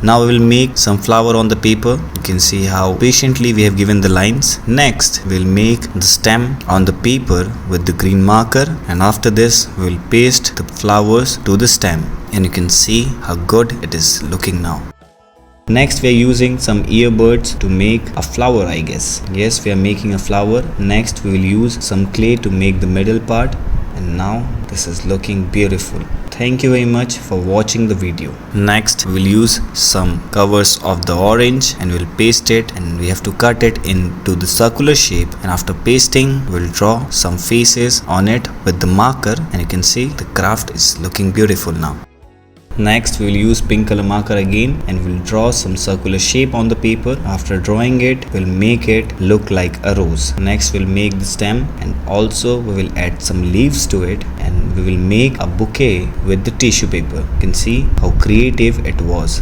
Now we will make some flower on the paper. You can see how patiently we have given the lines. Next we will make the stem on the paper with the green marker, and after this we will paste the flowers to the stem, and you can see how good it is looking now. Next we are using some earbuds to make a flower, I guess. Yes, we are making a flower. Next we will use some clay to make the middle part, and now this is looking beautiful. Thank you very much for watching the video. Next we will use some covers of the orange and we will paste it, and we have to cut it into the circular shape, and after pasting we will draw some faces on it with the marker, and you can see the craft is looking beautiful now. Next we will use pink color marker again, and we will draw some circular shape on the paper. After drawing it, we will make it look like a rose. Next we will make the stem, and also we will add some leaves to it, and we will make a bouquet with the tissue paper. You can see how creative it was.